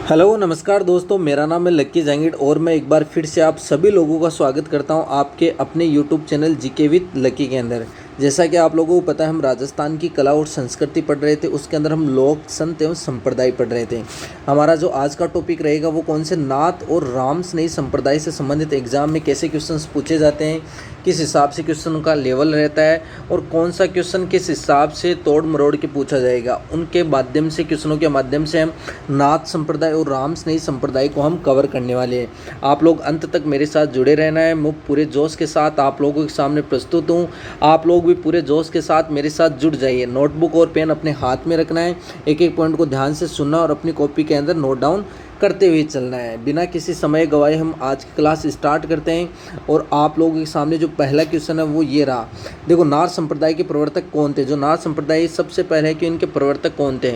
Hello नमस्कार दोस्तों, मेरा नाम है लक्की जैंगिड और मैं एक बार फिर से आप सभी लोगों का स्वागत करता हूं आपके अपने यूट्यूब चैनल जीके विद लक्की के अंदर। जैसा कि आप लोगों को पता है, हम राजस्थान की कला और संस्कृति पढ़ रहे थे। उसके अंदर हम लोक संत एवं संप्रदाय पढ़ रहे थे। हमारा जो आज का टॉपिक रहेगा वो कौन से नाथ और राम स्नेही संप्रदाय से संबंधित एग्जाम में कैसे क्वेश्चंस पूछे जाते हैं, किस हिसाब से क्वेश्चन का लेवल रहता है और कौन सा क्वेश्चन किस हिसाब से तोड़ मरोड़ के पूछा जाएगा, उनके माध्यम से क्वेश्चनों के माध्यम से हम नाथ संप्रदाय और राम स्नेही संप्रदाय को हम कवर करने वाले हैं। आप लोग अंत तक मेरे साथ जुड़े रहना है। मैं पूरे जोश के साथ आप लोगों के सामने प्रस्तुत हूँ। आप लोग भी पूरे जोश के साथ मेरे साथ जुड़ जाइए। नोटबुक और पेन अपने हाथ में रखना है, एक एक पॉइंट को ध्यान से सुनना और अपनी कॉपी के अंदर नोट डाउन करते हुए चलना है। बिना किसी समय गवाए हम आज की क्लास स्टार्ट करते हैं। और आप लोगों के सामने जो पहला क्वेश्चन है वो ये रहा। देखो, नाथ संप्रदाय के प्रवर्तक कौन थे? जो नाथ संप्रदाय सबसे पहले है कि इनके प्रवर्तक कौन थे।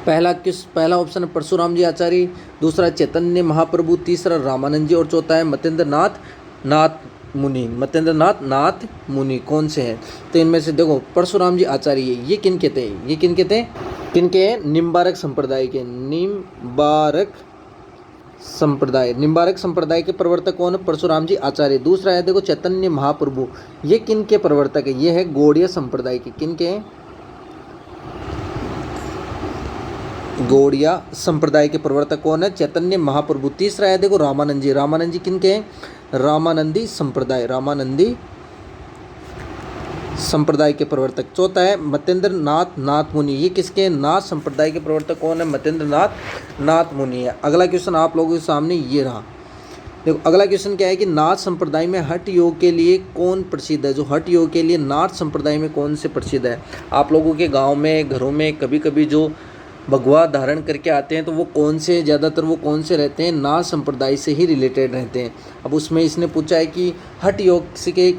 पहला ऑप्शन है परशुराम जी आचार्य, दूसरा चैतन्य महाप्रभु, तीसरा रामानंद जी और चौथा है मतेंद्र नाथ मुनि। मतेंद्र नाथ मुनि कौन से हैं? तो इनमें से देखो, परशुराम जी आचार्य ये किनके थे? किनके? निम्बारक संप्रदाय के। निम्बारक संप्रदाय के प्रवर्तक कौन है? परशुराम जी आचार्य। दूसरा है देखो चैतन्य महाप्रभु, ये किनके प्रवर्तक है? ये है गौड़िया संप्रदाय के। किनके? गौड़िया संप्रदाय के प्रवर्तक कौन है? चैतन्य महाप्रभु। तीसरा है देखो रामानंद जी। रामानंद जी किनके हैं? रामानंदी संप्रदाय के प्रवर्तक। चौथा है मतेंद्र नाथ मुनि, ये किसके? नाथ संप्रदाय के प्रवर्तक कौन है? मतेंद्र नाथ मुनि है। अगला क्वेश्चन आप लोगों के सामने ये रहा। देखो, अगला क्वेश्चन क्या है कि नाथ संप्रदाय में हठ योग के लिए कौन प्रसिद्ध है? जो हठ योग के लिए नाथ संप्रदाय में कौन से प्रसिद्ध है? आप लोगों के गाँव में, घरों में कभी कभी जो भगवा धारण करके आते हैं तो वो कौन से, ज़्यादातर वो कौन से रहते हैं? नाथ संप्रदाय से ही रिलेटेड रहते हैं। अब उसमें इसने पूछा है कि हठ योग से के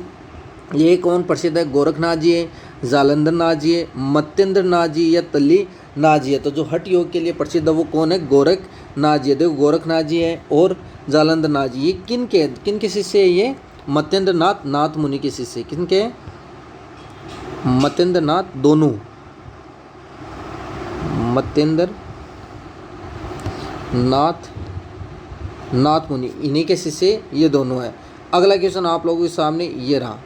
ये कौन प्रसिद्ध है? गोरखनाथ जी है, जालंधर नाथ जी है, मत्येंद्र नाथ जी या तल्ली नाथ जी है। तो जो हठ योग के लिए प्रसिद्ध है वो कौन है? गोरखनाथ जी है। देखो, गोरखनाथ जी है और जालंधर नाथ जी, ये किनके शिष्य है? ये मत्येंद्र नाथ मुनि के शिष्य। किनके? मत्येंद्र नाथ मुनि, इन्हीं के शिष्य ये दोनों हैं। अगला क्वेश्चन आप लोगों के सामने ये रहा।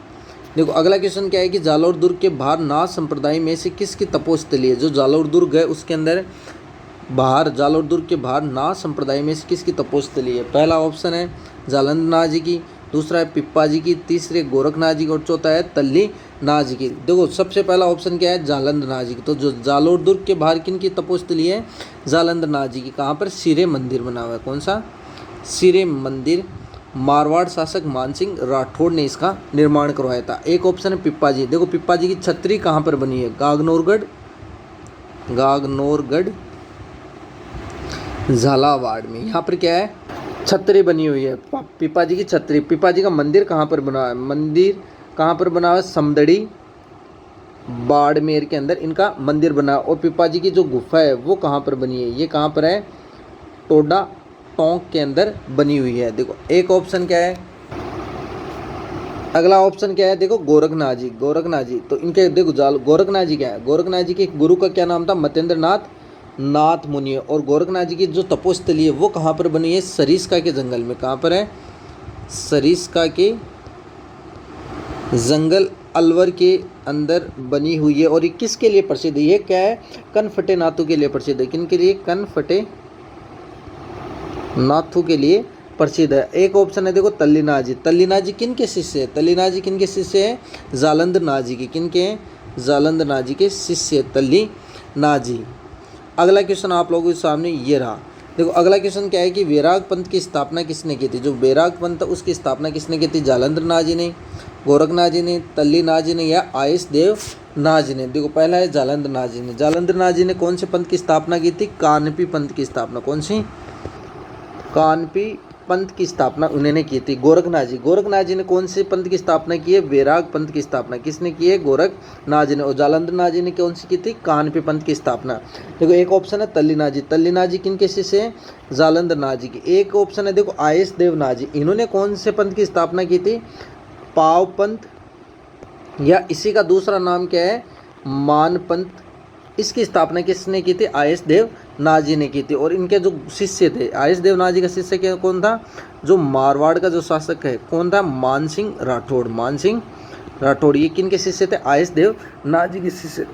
देखो, अगला क्वेश्चन क्या है कि जालोर दुर्ग के बाहर नाथ संप्रदाय में से किसकी तपोस्थली है? जो जालोर दुर्ग है उसके अंदर जालोर दुर्ग के बाहर नाथ संप्रदाय में से किसकी तपोस्थली है? पहला ऑप्शन है जालंधर नाथ जी की, दूसरा है पिप्पा जी की, तीसरे गोरखनाथ जी की और चौथा है तल्ली नाथ जी की। देखो, सबसे पहला ऑप्शन क्या है? जालंधर नाथ जी की। तो जो जालोर दुर्ग के बाहर किन की तपोस्थली है? जालंधर नाथ जी की। कहाँ पर? सिरे मंदिर बना हुआ है। कौन सा? सिरे मंदिर। मारवाड़ शासक मानसिंह राठौड़ ने इसका निर्माण करवाया था। एक ऑप्शन है पिप्पा जी। देखो, पिप्पा जी की छतरी कहाँ पर बनी है? गागनोरगढ़ झालावाड़ में। यहाँ पर क्या है? छतरी बनी हुई है, पिप्पा जी की छतरी। पिप्पा जी का मंदिर कहाँ पर बना है? मंदिर कहाँ पर बना है? समदड़ी बाड़मेर के अंदर इनका मंदिर बना है। और पिप्पा जी की जो गुफा है वो कहाँ पर बनी है? ये कहाँ पर है? टोडा टोंक के अंदर बनी हुई है। देखो, एक ऑप्शन क्या है? अगला ऑप्शन क्या है? देखो, गोरखनाथ जी। तो इनके देखो, गोरखनाथ जी क्या है? गोरखनाथ जी के गुरु का क्या नाम था? मतेंद्र नाथ मुनि। और गोरखनाथ जी की जो तपोस्थली है वो कहाँ पर बनी है? सरिस्का के जंगल में। कहाँ पर है? सरिस्का के जंगल अलवर के अंदर बनी हुई है। और ये किसके लिए प्रसिद्ध है? ये क्या है? कनफटे नाथों के लिए प्रसिद्ध है। किनके लिए? कनफटे नाथों के लिए प्रसिद्ध है। एक ऑप्शन है देखो तल्लीनाथ जी किनके शिष्य है? तल्लीनाथ जी किनके शिष्य है? जालंधर नाथ जी के। किनके हैं? जालंधर नाथ जी के शिष्य तल्लीनाथ जी। अगला क्वेश्चन आप लोगों के सामने ये रहा। देखो, अगला क्वेश्चन क्या है कि वैराग पंथ की स्थापना किसने की थी? जो वैराग पंथ उसकी स्थापना किसने की थी? जालंधर नाथ जी ने, गोरखनाथ जी ने, तल्लीनाथ जी ने या आयस देव नाथ जी ने। देखो, पहला है जालंधर नाथ जी ने। जालंधर नाथ जी ने कौन से पंथ की स्थापना की थी? कानपी पंथ की स्थापना। कौन सी? कानपी पंथ की स्थापना उन्होंने की थी। गोरखनाथ जी ने कौन से पंथ की स्थापना की है? वैराग पंथ की स्थापना किसने की है? गोरखनाथ जी ने। और जालंधर नाथ जी ने कौन सी की थी? कानपी पंथ की स्थापना। देखो, एक ऑप्शन है तल्लीनाथ जी किनके शिष्य हैं? जालंधर नाथ जी की। एक ऑप्शन है देखो आयस देव नाथ जी, इन्होंने कौन से पंथ की स्थापना की थी? पाव पंथ, या इसी का दूसरा नाम क्या है? मान पंथ। इसकी स्थापना किसने की थी? आयस देव नाजी ने की थी। और इनके जो शिष्य थे, आयस देव नाजी का शिष्य कौन था, जो मारवाड़ का जो शासक है कौन था, मानसिंह राठौड़। मानसिंह राठौड़ ये किनके शिष्य थे, आयस देव नाजी के शिष्य।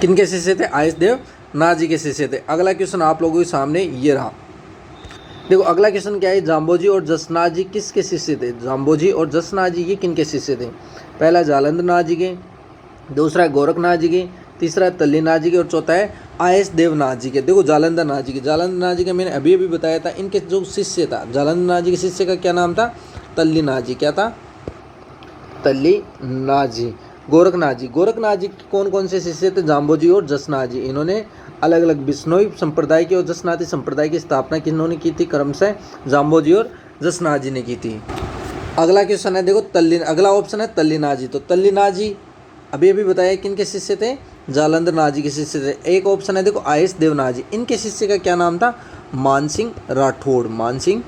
किनके शिष्य थे, आयस देव नाजी के शिष्य थे। अगला क्वेश्चन आप लोगों के सामने ये रहा। देखो अगला क्वेश्चन क्या है, जाम्बोजी और जसनाजी किसके शिष्य थे। जाम्बोजी और जसनाजी ये किनके शिष्य थे, पहला जालंधर नाजी के, दूसरा है गोरखनाथ जी के, तीसरा है तल्ली नाथ जी के और चौथा है आयस देव नाथ जी के। देखो जालंधर नाथ जी के, जालंधर नाथ जी का मैंने अभी बताया था, इनके जो शिष्य था जालंधर नाथ जी के शिष्य का क्या नाम था, तल्ली नाथ जी। क्या था, तल्ली नाथ जी। गोरखनाथ जी, गोरखनाथ जी कौन कौन से शिष्य थे, जाम्बोजी और जसनाथ जी। इन्होंने अलग अलग बिश्नोई संप्रदाय की और जसनाथी संप्रदाय की स्थापना किन्होंने की थी, क्रमशः जाम्बोजी और जसनाथ जी ने की थी। अगला क्वेश्चन है देखो अगला ऑप्शन है तल्ली नाथ जी। तो तल्ली नाथ जी अभी बताया किनके शिष्य थे, जालंधर नाथ जी के शिष्य थे। एक ऑप्शन है देखो आयस देव नाथ जी, इनके शिष्य का क्या नाम था, मानसिंह राठौड़। मानसिंह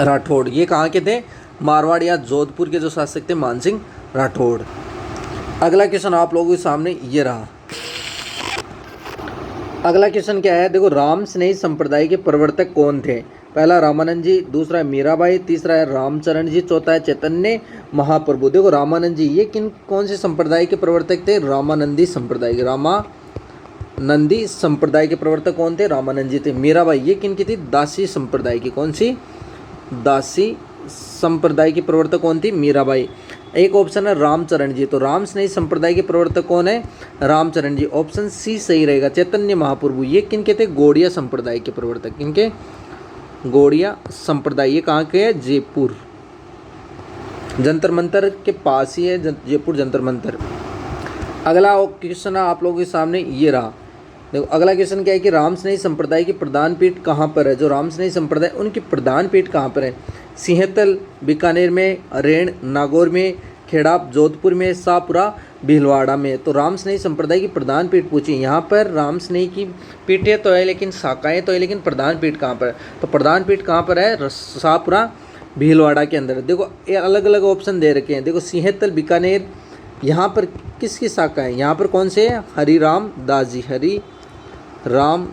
राठौड़ ये कहाँ के थे, मारवाड़ या जोधपुर के जो शासक थे मानसिंह राठौड़। अगला क्वेश्चन आप लोगों के सामने ये रहा। अगला क्वेश्चन क्या है, देखो राम स्नेही संप्रदाय के प्रवर्तक कौन थे, पहला रामानंद जी, दूसरा है मीराबाई, तीसरा है रामचरण जी, चौथा है चैतन्य महाप्रभु। देखो रामानंद जी ये कौन से संप्रदाय के प्रवर्तक थे, रामानंदी संप्रदाय के। रामानंदी संप्रदाय के प्रवर्तक कौन थे, रामानंद जी थे। मीराबाई ये किन की थी, दासी संप्रदाय की। कौन सी, दासी संप्रदाय की प्रवर्तक कौन थी, मीराबाई। एक ऑप्शन है रामचरण जी, तो राम स्नेही संप्रदाय के प्रवर्तक कौन है, रामचरण जी। ऑप्शन सी सही रहेगा। चैतन्य महाप्रभु ये किनके थे, गौड़िया संप्रदाय के प्रवर्तक। किनके, गौड़िया संप्रदाय। ये कहाँ के है, जयपुर, जंतर मंतर के पास ही है जयपुर जंतर मंतर। अगला क्वेश्चन आप लोगों के सामने ये रहा। देखो अगला क्वेश्चन क्या है कि राम स्नेही संप्रदाय की प्रधान पीठ कहाँ पर है। जो राम स्नेही संप्रदाय उनकी प्रधान पीठ कहाँ पर है, सिंहतल बीकानेर में, रेण नागौर में, खेड़ाप जोधपुर में, शाहपुरा भीलवाड़ा में। तो राम स्नेही संप्रदाय की प्रधान पीठ पूछी, यहाँ पर राम स्नेही की पीठें तो है लेकिन शाखाएँ तो है, लेकिन प्रधान पीठ कहाँ पर है, तो प्रधान पीठ कहाँ पर है, शाहपुरा भीलवाड़ा के अंदर। देखो ये अलग अलग ऑप्शन दे रखे हैं। देखो सिंहतल बीकानेर यहाँ पर किसकी शाखा है, यहाँ पर कौन से है, हरिराम दास जी, हरिराम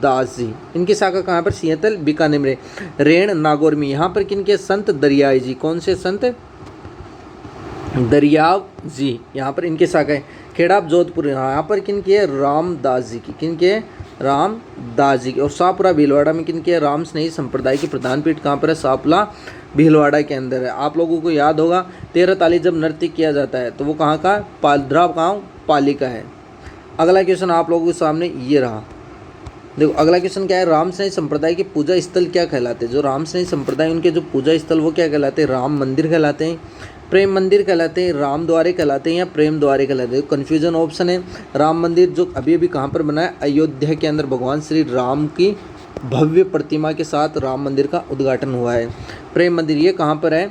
दास जी, इनकी शाखा कहाँ पर, सिंहतल बीकानेर में। रेण नागौर में यहाँ पर किनके, संत दरियाई जी। कौन से संत, दरियाव जी, यहाँ पर इनके शाखा है। खेड़ाप जोधपुर यहाँ पर किनकी है, रामदास जी की। किनके है, रामदास जी की। और शाहपुरा भीलवाड़ा में किनके है, राम स्नेही संप्रदाय की प्रधान पीठ कहाँ पर है, शाहपुरा भीलवाड़ा के अंदर है। आप लोगों को याद होगा 13 ताली जब नृत्य किया जाता है तो वो कहाँ का, पालधरा गाँव पाली का है। अगला क्वेश्चन आप लोगों के सामने ये रहा। देखो अगला क्वेश्चन क्या है, राम स्नेही संप्रदाय के पूजा स्थल क्या कहलाते हैं। जो राम स्नेही संप्रदाय उनके जो पूजा स्थल वो क्या कहलाते हैं, राम मंदिर कहलाते हैं, प्रेम मंदिर कहलाते हैं, राम द्वारे कहलाते हैं या प्रेम द्वारे कहलाते हैं। कन्फ्यूजन ऑप्शन है। राम मंदिर जो अभी कहाँ पर बना है, अयोध्या के अंदर भगवान श्री राम की भव्य प्रतिमा के साथ राम मंदिर का उद्घाटन हुआ है। प्रेम मंदिर ये कहाँ पर है,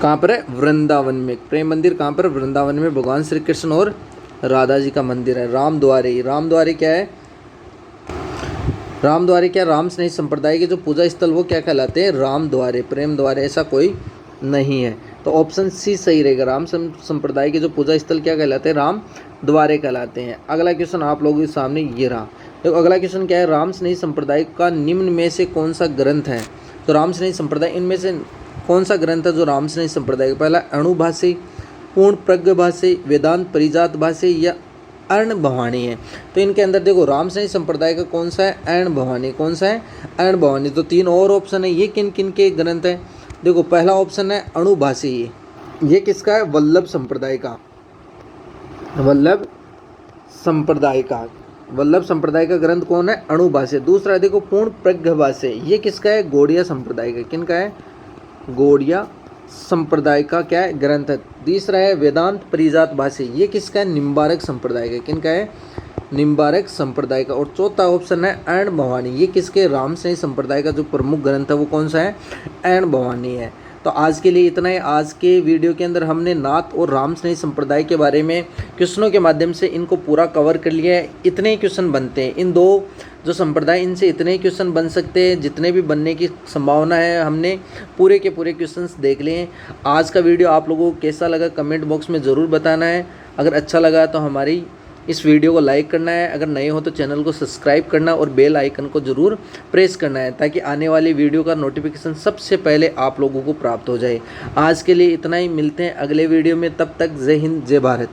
कहाँ पर है, वृंदावन में। प्रेम मंदिर कहाँ पर, वृंदावन में, भगवान श्री कृष्ण और राधा जी का मंदिर है। राम द्वारे क्या है, राम द्वारे क्या, राम स्नेही संप्रदाय के जो पूजा स्थल वो क्या कहलाते हैं, राम द्वारे। प्रेम द्वारे ऐसा कोई नहीं है, तो ऑप्शन सी सही रहेगा। राम संप्रदाय के जो पूजा स्थल क्या कहलाते हैं, राम द्वारे कहलाते हैं। अगला क्वेश्चन आप लोगों के सामने ये रहा। देखो अगला क्वेश्चन क्या है, राम स्नेही संप्रदाय का निम्न में से कौन सा ग्रंथ है। तो राम स्नेही संप्रदाय इनमें से कौन सा ग्रंथ है जो राम स्नेही संप्रदाय का, पहला अणुभाषी, पूर्ण प्रज्ञ भाषी, वेदांत परिजात भाषी या अर्ण भवानी है। तो इनके अंदर देखो राम स्नेही संप्रदाय का कौन सा है, अर्ण भवानी। कौन सा है, अर्ण भवानी। तो तीन और ऑप्शन है, ये किन किन के ग्रंथ है। देखो पहला ऑप्शन है अणुभाषी, ये किसका है, वल्लभ संप्रदाय का, वल्लभ संप्रदाय का। वल्लभ संप्रदाय का ग्रंथ कौन है, अणुभाषी। दूसरा देखो पूर्ण प्रज्ञ भाषी, ये किसका है, गौड़िया संप्रदाय का। किनका है, गौड़िया संप्रदाय का क्या है, ग्रंथ है। तीसरा है वेदांत परिजात भाषी, ये किसका है, निम्बारक संप्रदाय का। किनका है, निम्बारक संप्रदाय का। और चौथा ऑप्शन है अर्ण भवानी, ये किसके, राम स्नेही संप्रदाय का जो प्रमुख ग्रंथ है वो कौन सा है, अर्ण भवानी है। तो आज के लिए इतना ही। आज के वीडियो के अंदर हमने नाथ और राम स्नेही संप्रदाय के बारे में क्वेश्चनों के माध्यम से इनको पूरा कवर कर लिया है। इतने ही क्वेश्चन बनते हैं, इन दो जो संप्रदाय इनसे इतने ही क्वेश्चन बन सकते हैं, जितने भी बनने की संभावना है हमने पूरे के पूरे क्वेश्चंस देख लिए हैं। आज का वीडियो आप लोगों को कैसा लगा कमेंट बॉक्स में ज़रूर बताना है। अगर अच्छा लगा तो हमारी इस वीडियो को लाइक करना है, अगर नए हो तो चैनल को सब्सक्राइब करना और बेल आइकन को ज़रूर प्रेस करना है ताकि आने वाली वीडियो का नोटिफिकेशन सबसे पहले आप लोगों को प्राप्त हो जाए। आज के लिए इतना ही, मिलते हैं अगले वीडियो में, तब तक जय हिंद जय भारत।